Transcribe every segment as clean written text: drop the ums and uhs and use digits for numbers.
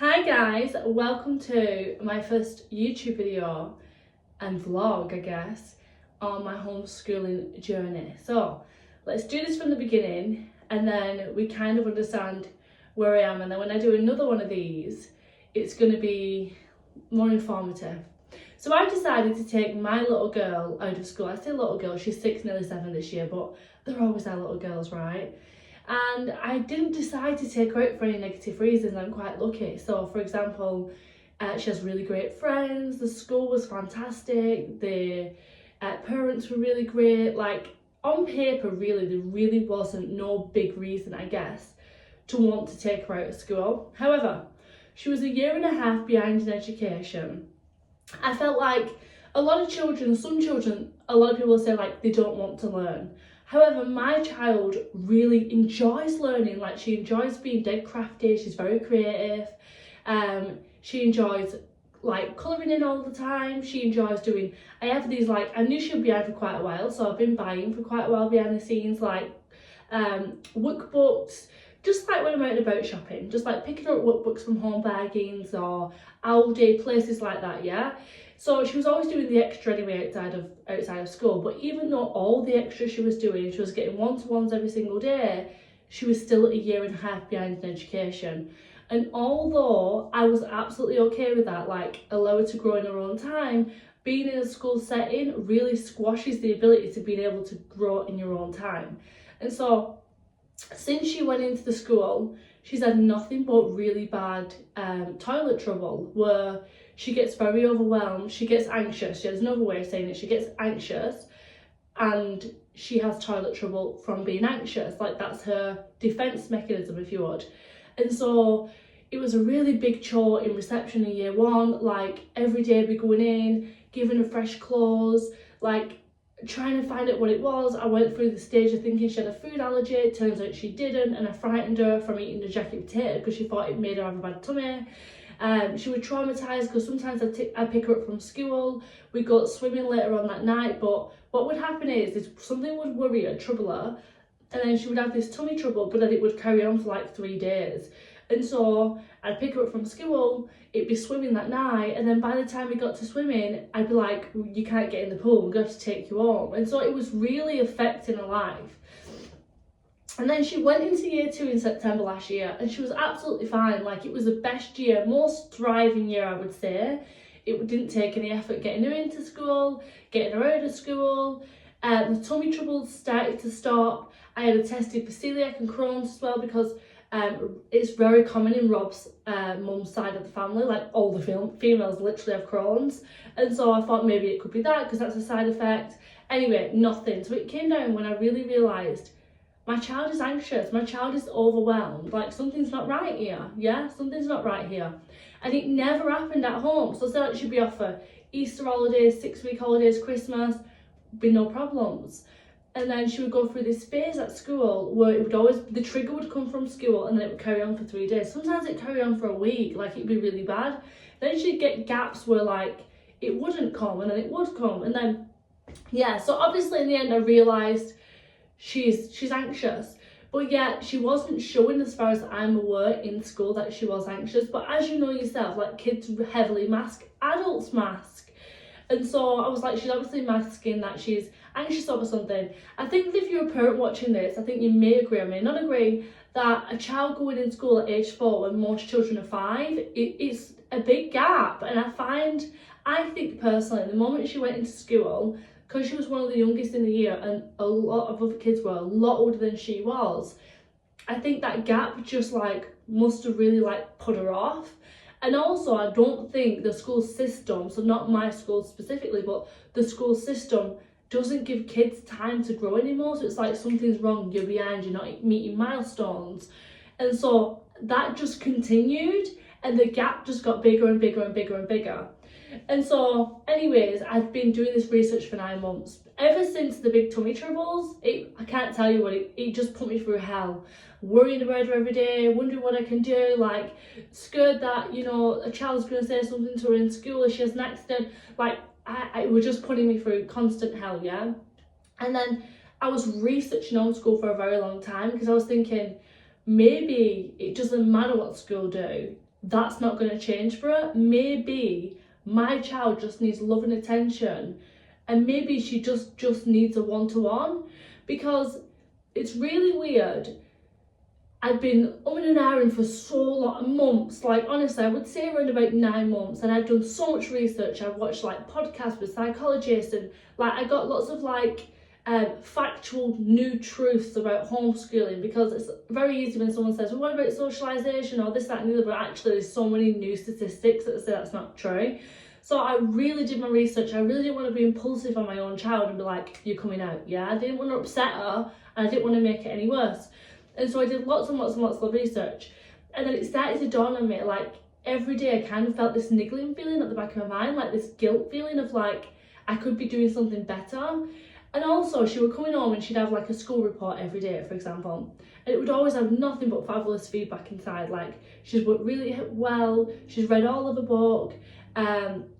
Hi guys, welcome to my first YouTube video and vlog, I guess, on my homeschooling journey. So let's do this from the beginning and then we kind of understand where I am, and then when I do another one of these, it's going to be more informative. So I decided to take my little girl out of school. I say little girl, she's 6, nearly 7 this year, but they're always our little girls, right? And I didn't decide to take her out for any negative reasons. I'm quite lucky. So for example, she has really great friends, the school was fantastic, the parents were really great. Like on paper really, there really wasn't no big reason, I guess, to want to take her out of school. However, she was 1.5 years behind in education. I felt like a lot of children, some children, a lot of people say like they don't want to learn. However, my child really enjoys learning. Like she enjoys being dead crafty, she's very creative. She enjoys like colouring in all the time. She enjoys doing, I have these like, I knew she'd be behind for quite a while, so I've been buying for quite a while behind the scenes, like workbooks, just like when I'm out and about shopping, just like picking up workbooks from Home Bargains or Aldi, places like that, yeah? So she was always doing the extra anyway outside of school, but even though all the extra she was doing, she was getting one-to-ones every single day, she was still 1.5 years behind in education. And although I was absolutely okay with that, like allow her to grow in her own time, being in a school setting really squashes the ability to being able to grow in your own time. And so since she went into the school, she's had nothing but really bad toilet trouble, where she gets very overwhelmed, she gets anxious. There's another way of saying it, she gets anxious and she has toilet trouble from being anxious. Like that's her defense mechanism, if you would. And so it was a really big chore in reception in year 1, like every day be going in, giving her fresh clothes, like trying to find out what it was. I went through the stage of thinking she had a food allergy. It turns out she didn't, and I frightened her from eating the jacket potato because she thought it made her have a bad tummy. She was traumatised because sometimes I'd pick her up from school, we'd go swimming later on that night, but what would happen is something would worry her, trouble her, and then she would have this tummy trouble, but then it would carry on for like 3 days. And so I'd pick her up from school, it'd be swimming that night, and then by the time we got to swimming, I'd be like, you can't get in the pool, we're going to take you home. And so it was really affecting her life. And then she went into year 2 in September last year, and she was absolutely fine. Like it was the best year, most thriving year, I would say. It didn't take any effort getting her into school, getting her out of school. The tummy troubles started to stop. I had her tested for celiac and Crohn's as well, because it's very common in Rob's mum's side of the family, like all the females literally have Crohn's, and so I thought maybe it could be that because that's a side effect. Anyway, nothing. So it came down when I really realised my child is anxious, my child is overwhelmed, like something's not right here, yeah, something's not right here. And it never happened at home. So say like she'd be off for Easter holidays, 6-week holidays, Christmas, be no problems. And then she would go through this phase at school where it would always, the trigger would come from school and then it would carry on for 3 days. Sometimes it'd carry on for a week, like it'd be really bad. Then she'd get gaps where like it wouldn't come and then it would come. And then, yeah, so obviously in the end I realised she's anxious. But yet she wasn't showing, as far as I'm aware, in school that she was anxious. But as you know yourself, like kids heavily mask, adults mask. And so I was like, she's obviously masking that she's anxious over something. I think if you're a parent watching this, I think you may agree or may not agree that a child going in school at age 4 when most children are 5, it's a big gap. And I think personally, the moment she went into school, because she was one of the youngest in the year and a lot of other kids were a lot older than she was, I think that gap just like must have really like put her off. And also I don't think the school system, so not my school specifically, but the school system doesn't give kids time to grow anymore. So it's like something's wrong, you're behind, you're not meeting milestones. And so that just continued and the gap just got bigger and bigger and bigger and bigger. And so anyways, I've been doing this research for 9 months. Ever since the big tummy troubles, I can't tell you what, it just put me through hell. Worrying about her every day, wondering what I can do, like scared that, you know, a child's going to say something to her in school if she has an accident. Like it was just putting me through constant hell, yeah. And then I was researching homeschool for a very long time because I was thinking maybe it doesn't matter what school do, that's not going to change for her. Maybe my child just needs love and attention, and maybe she just needs a one-to-one, because it's really weird. I'd been and ahhing for so long, months, like honestly I would say around about 9 months, and I'd done so much research. I've watched like podcasts with psychologists, and like I got lots of like factual new truths about homeschooling, because it's very easy when someone says, well, what about socialisation or this, that and the other, but actually there's so many new statistics that say that's not true. So I really did my research. I really didn't want to be impulsive on my own child and be like, you're coming out, yeah? I didn't want to upset her, and I didn't want to make it any worse. And so I did lots and lots and lots of research. And then it started to dawn on me, like every day I kind of felt this niggling feeling at the back of my mind, like this guilt feeling of like, I could be doing something better. And also she would come home and she'd have like a school report every day, for example. And it would always have nothing but fabulous feedback inside. Like she's worked really well, she's read all of the book.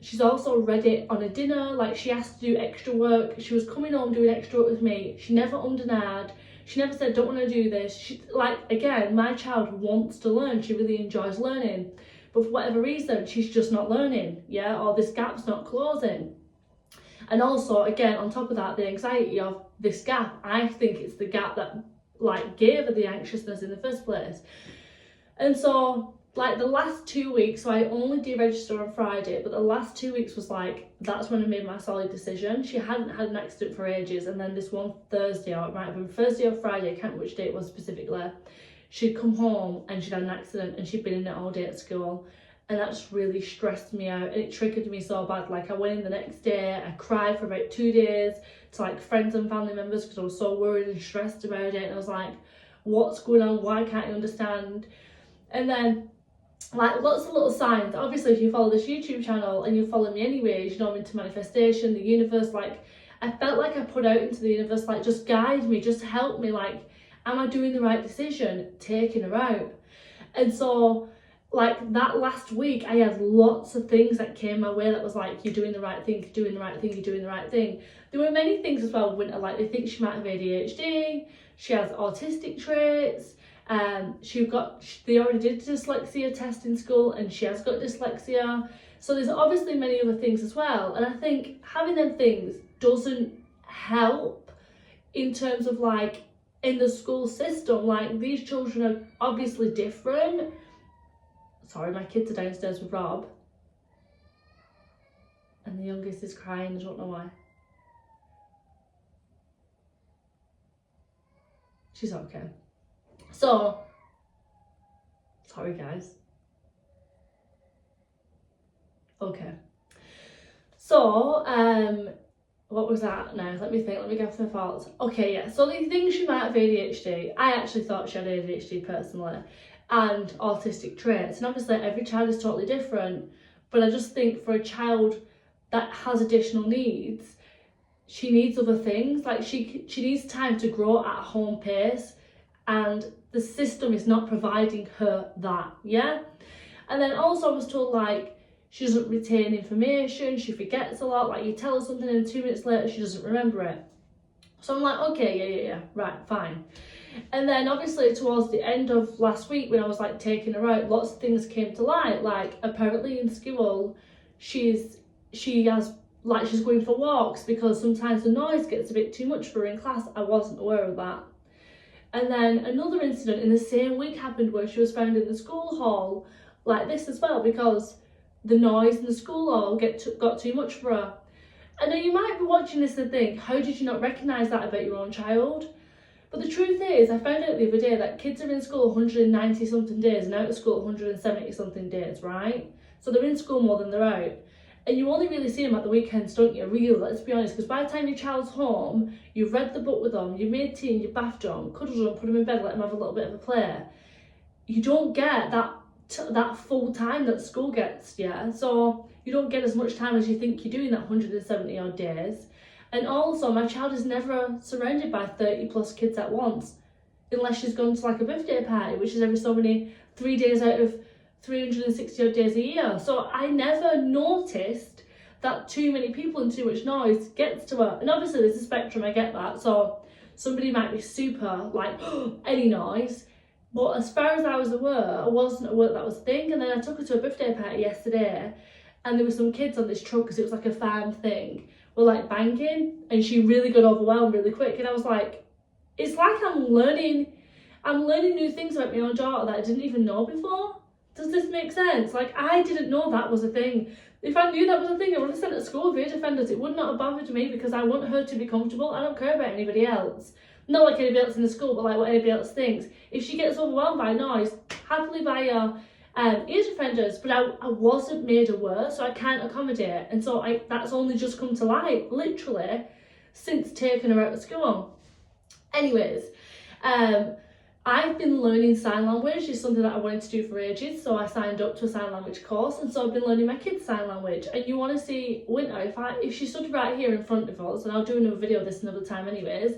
She's also read it on a dinner, like she asked to do extra work. She was coming home doing extra work with me. She never ummed and ahed. She never said, don't want to do this. She, like, again, my child wants to learn. She really enjoys learning. But for whatever reason, she's just not learning, yeah? Or this gap's not closing. And also, again, on top of that, the anxiety of this gap, I think it's the gap that, like, gave her the anxiousness in the first place. And so, like, the last 2 weeks, so I only deregistered on Friday, but the last 2 weeks was like, that's when I made my solid decision. She hadn't had an accident for ages, and then this one Thursday, or it might have been Thursday or Friday, I can't remember which day it was specifically, she'd come home and she'd had an accident and she'd been in it all day at school. And that just really stressed me out, and it triggered me so bad. Like I went in the next day, I cried for about 2 days to like friends and family members because I was so worried and stressed about it. And I was like, what's going on? Why can't I understand? And then like lots of little signs. Obviously, if you follow this YouTube channel and you follow me anyways, you know I'm into manifestation, the universe. Like I felt like I put out into the universe, like just guide me, just help me. Like, am I doing the right decision taking her out? And so like that last week I had lots of things that came my way that was like, you're doing the right thing, you're doing the right thing, you're doing the right thing. There were many things as well, Winter, like they think she might have ADHD, she has autistic traits, they already did a dyslexia test in school and she has got dyslexia. So there's obviously many other things as well. And I think having them things doesn't help in terms of like in the school system. Like these children are obviously different. Sorry, my kids are downstairs with Rob. And the youngest is crying, I don't know why. She's okay. So, sorry guys. Okay. So, what was that now? Let me think, let me get off my thoughts. Okay, yeah, so the things she might have ADHD, I actually thought she had ADHD personally, and autistic traits. And obviously every child is totally different, but I just think for a child that has additional needs, she needs other things. Like she needs time to grow at a home pace, and the system is not providing her that, yeah? And then also I was told like she doesn't retain information, she forgets a lot, like you tell her something and 2 minutes later she doesn't remember it. So I'm like, okay, yeah, right, fine. And then obviously towards the end of last week when I was like taking her out, lots of things came to light. Like apparently in school she's going for walks because sometimes the noise gets a bit too much for her in class. I wasn't aware of that. And then another incident in the same week happened where she was found in the school hall like this as well, because the noise in the school hall got too much for her. And now you might be watching this and think, how did you not recognise that about your own child? But the truth is, I found out the other day that kids are in school 190 something days and out of school 170 something days, right? So they're in school more than they're out. And you only really see them at the weekends, don't you? Really, let's be honest, because by the time your child's home, you've read the book with them, you've made tea and you've bathed them, cuddled them, put them in bed, let them have a little bit of a play. You don't get that full time that school gets, yeah? So you don't get as much time as you think you do in that 170 odd days. And also, my child is never surrounded by 30 plus kids at once, unless she's gone to like a birthday party, which is every so many 3 days out of 360 odd days a year. So I never noticed that too many people and too much noise gets to her. And obviously there's a spectrum, I get that. So somebody might be super like any noise, But as far as I was aware, I wasn't aware that was a thing. And then I took her to a birthday party yesterday, and there were some kids on this truck, because it was like a farm thing, were like banging, and she really got overwhelmed really quick. And I was like, it's like I'm learning new things about my own daughter that I didn't even know before. Does this make sense? Like, I didn't know that was a thing. If I knew that was a thing, I would have sent her to school with ear defenders. It would not have bothered me, because I want her to be comfortable. I don't care about anybody else. Not like anybody else in the school, but like what anybody else thinks. If she gets overwhelmed by noise, happily buy her ear defenders. But I wasn't made aware, so I can't accommodate. And so that's only just come to light, literally, since taking her out of school. Anyways, I've been learning sign language. It's something that I wanted to do for ages, so I signed up to a sign language course, and so I've been learning my kids' sign language. And you want to see Winter, if she stood right here in front of us, and I'll do another video of this another time anyways,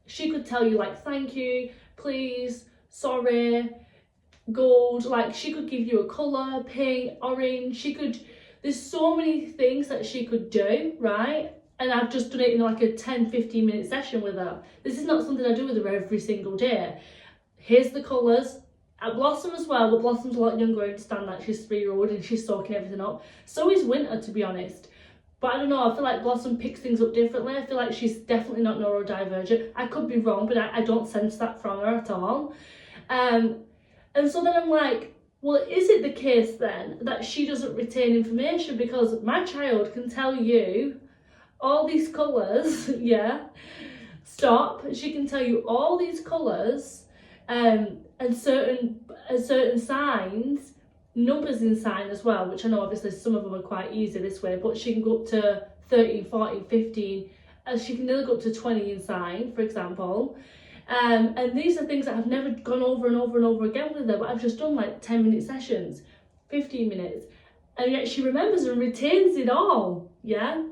she could tell you like thank you, please, sorry, gold. Like, she could give you a colour, pink, orange. There's so many things that she could do, right? And I've just done it in like a 10-15 minute session with her. This is not something I do with her every single day. Here's the colours. At Blossom as well, but Blossom's a lot younger, I understand that. She's 3-year-old and she's soaking everything up. So is Winter, to be honest. But I don't know, I feel like Blossom picks things up differently. I feel like she's definitely not neurodivergent. I could be wrong, but I don't sense that from her at all. And so then I'm like, well, is it the case then that she doesn't retain information? Because my child can tell you all these colours, yeah, stop. She can tell you all these colours, and certain signs, numbers in sign as well, which I know obviously some of them are quite easy this way, but she can go up to 13, 14, 15, and she can nearly go up to 20 in sign, for example. And these are things that I've never gone over and over and over again with her, but I've just done like 10-minute sessions, 15 minutes, and yet she remembers and retains it all, yeah?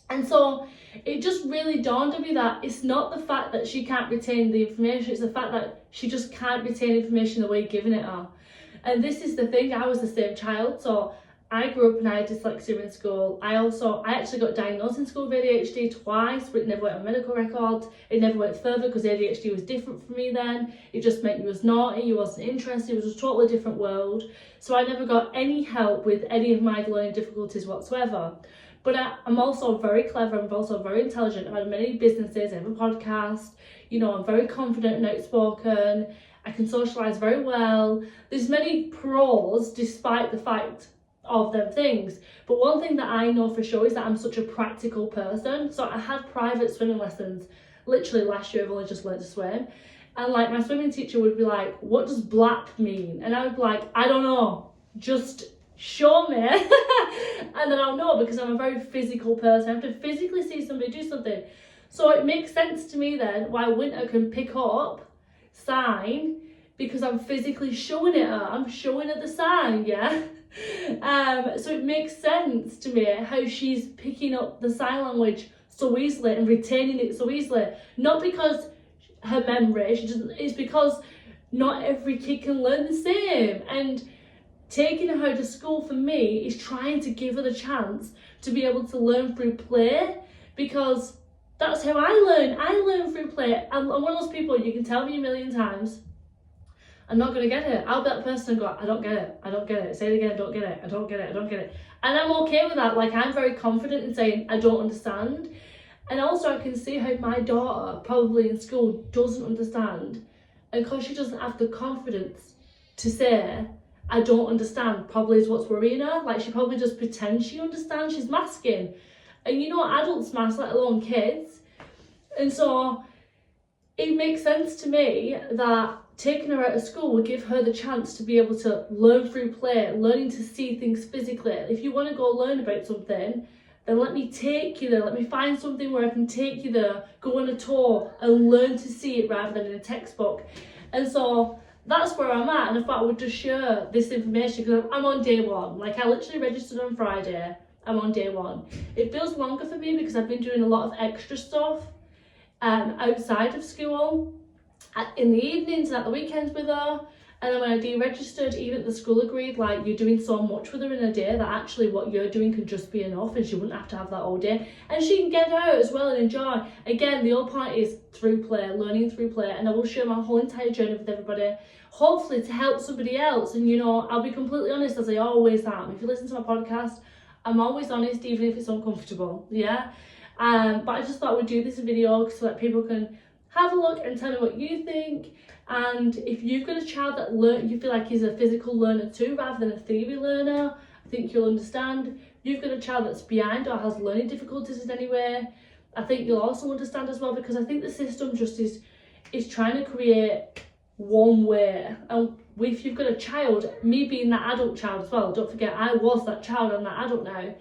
And so it just really dawned on me that it's not the fact that she can't retain the information, it's the fact that she just can't retain information the way you're giving it her. And this is the thing, I was the same child, so I grew up and I had dyslexia in school. I actually got diagnosed in school with ADHD twice, but it never went on medical records. It never went further because ADHD was different for me then. It just meant you was naughty, you wasn't interested, it was a totally different world. So I never got any help with any of my learning difficulties whatsoever. But I'm also very clever, I'm also very intelligent. I've had many businesses, I have a podcast, you know, I'm very confident and outspoken. I can socialise very well. There's many pros despite the fact of them things. But one thing that I know for sure is that I'm such a practical person. So I had private swimming lessons. Literally last year I've only just learned to swim. And like my swimming teacher would be like, what does blap mean? And I would be like, I don't know, just show me. And then I'll know, because I'm a very physical person. I have to physically see somebody do something. So it makes sense to me then why Winter can pick up sign, because I'm physically showing it her. I'm showing her the sign, yeah? So it makes sense to me how she's picking up the sign language so easily and retaining it so easily. Not because her memory, it's because not every kid can learn the same. And taking her to school for me is trying to give her the chance to be able to learn through play, because that's how I learn. I learn through play. I'm one of those people, you can tell me a million times, I'm not going to get it. I'll be that person and go, I don't get it, I don't get it. Say it again, I don't get it, I don't get it, I don't get it. And I'm okay with that. Like, I'm very confident in saying, I don't understand. And also I can see how my daughter, probably in school, doesn't understand. And because she doesn't have the confidence to say, I don't understand, probably is what's worrying her. Like, she probably just pretends she understands. She's masking. And you know, adults mask, let alone kids. And so it makes sense to me that taking her out of school will give her the chance to be able to learn through play, learning to see things physically. If you want to go learn about something, then let me take you there. Let me find something where I can take you there, go on a tour and learn to see it rather than in a textbook. And so that's where I'm at, and I thought I would just share this information because I'm on day one. Like, I literally registered on Friday. I'm on day one. It feels longer for me because I've been doing a lot of extra stuff outside of school, in the evenings and at the weekends with her. And then when I deregistered, even the school agreed, like, you're doing so much with her in a day that actually what you're doing can just be enough, and she wouldn't have to have that all day. And she can get out as well and enjoy. Again, the whole point is through play, learning through play, and I will share my whole entire journey with everybody, hopefully to help somebody else. And, you know, I'll be completely honest, as I always am. If you listen to my podcast, I'm always honest, even if it's uncomfortable, yeah? But I just thought we'd do this video so that people can have a look and tell me what you think. And if you've got a child that you feel like is a physical learner too, rather than a theory learner, I think you'll understand. You've got a child that's behind or has learning difficulties in any way, I think you'll also understand as well, because I think the system just is trying to create one way. And if you've got a child, me being that adult child as well, don't forget I was that child, I'm that adult now,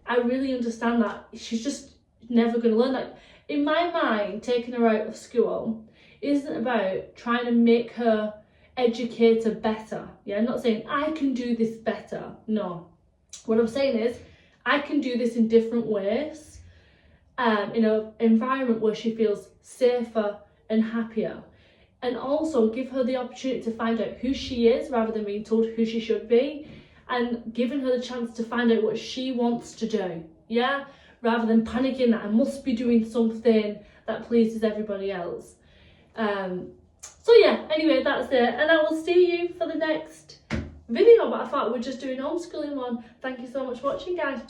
I really understand that she's just never going to learn. Like, in my mind, taking her out of school isn't about trying to make her educator better. Yeah, I'm not saying I can do this better. No. What I'm saying is I can do this in different ways, in an environment where she feels safer and happier. And also give her the opportunity to find out who she is rather than being told who she should be, and giving her the chance to find out what she wants to do. Yeah, rather than panicking that I must be doing something that pleases everybody else. So yeah, anyway, that's it, and I will see you for the next video. But I thought we're just doing homeschooling one. Thank you so much for watching, guys.